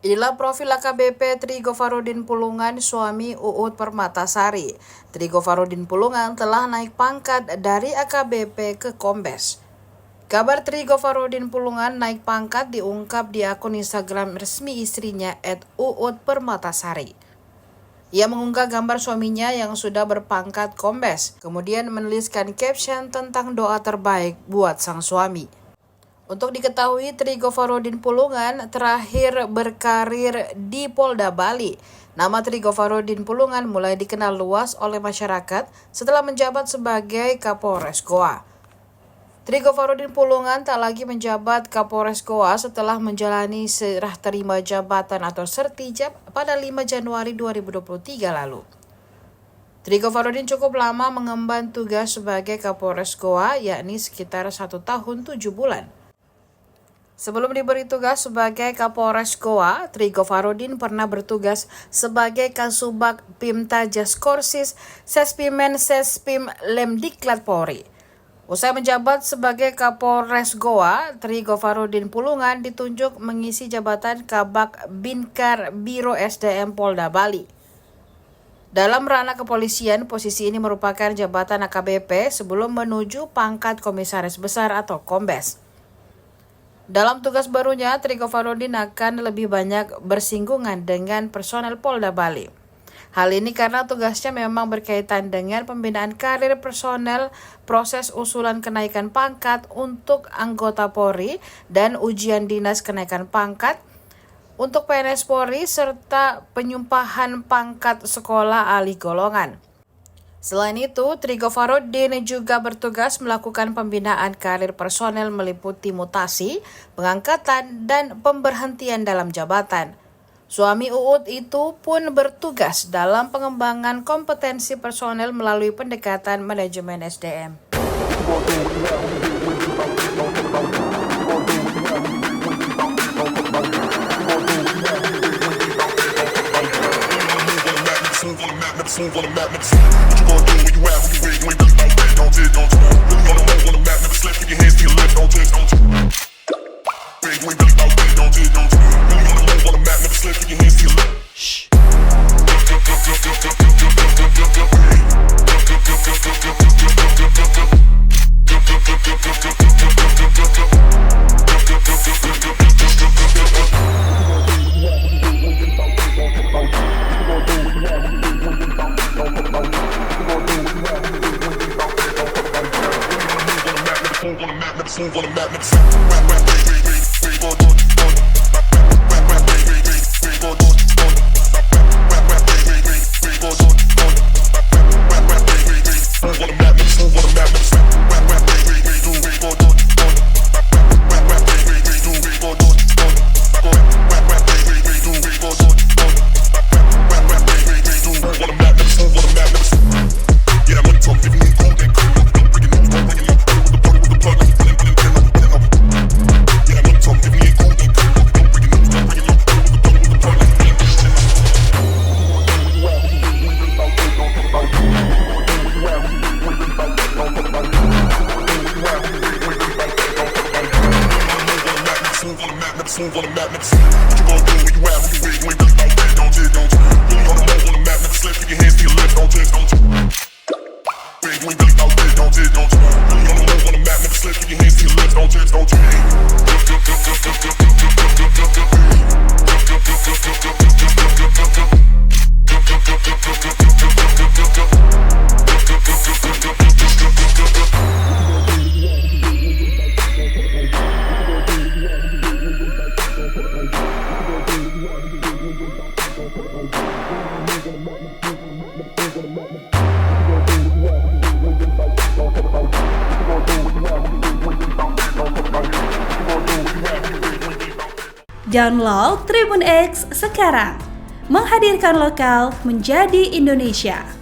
Inilah profil AKBP Tri Gofarudin Pulungan, suami Uut Permatasari. Tri Gofarudin Pulungan telah naik pangkat dari AKBP ke Kombes. Kabar Tri Gofarudin Pulungan naik pangkat diungkap di akun Instagram resmi istrinya @Uut Permatasari. Ia mengunggah gambar suaminya yang sudah berpangkat Kombes, kemudian menuliskan caption tentang doa terbaik buat sang suami. Untuk diketahui, Tri Gofarudin Pulungan terakhir berkarir di Polda Bali. Nama Tri Gofarudin Pulungan mulai dikenal luas oleh masyarakat setelah menjabat sebagai Kapolres Goa. Tri Gofarudin Pulungan tak lagi menjabat Kapolres Goa setelah menjalani serah terima jabatan atau sertijab pada 5 Januari 2023 lalu. Tri Gofarudin cukup lama mengemban tugas sebagai Kapolres Goa, yakni sekitar 1 tahun 7 bulan. Sebelum diberi tugas sebagai Kapolres Goa, Tri Gofarudin pernah bertugas sebagai Kasubag Pimta Jaskorsis Sespimen Sespim Lemdiklat Polri. Usai menjabat sebagai Kapolres Goa, Tri Gofarudin Pulungan ditunjuk mengisi jabatan Kabak Binkar Biro SDM Polda Bali. Dalam ranah kepolisian, posisi ini merupakan jabatan AKBP sebelum menuju pangkat Komisaris Besar atau Kombes. Dalam tugas barunya, Tri Gofarudin akan lebih banyak bersinggungan dengan personel Polda Bali. Hal ini karena tugasnya memang berkaitan dengan pembinaan karir personel, proses usulan kenaikan pangkat untuk anggota Polri, dan ujian dinas kenaikan pangkat untuk PNS Polri, serta penyumpahan pangkat sekolah alih golongan. Selain itu, Tri Gofarudin juga bertugas melakukan pembinaan karir personel meliputi mutasi, pengangkatan, dan pemberhentian dalam jabatan. Suami Uut itu pun bertugas dalam pengembangan kompetensi personel melalui pendekatan manajemen SDM. Download Tribun X sekarang, menghadirkan lokal menjadi Indonesia.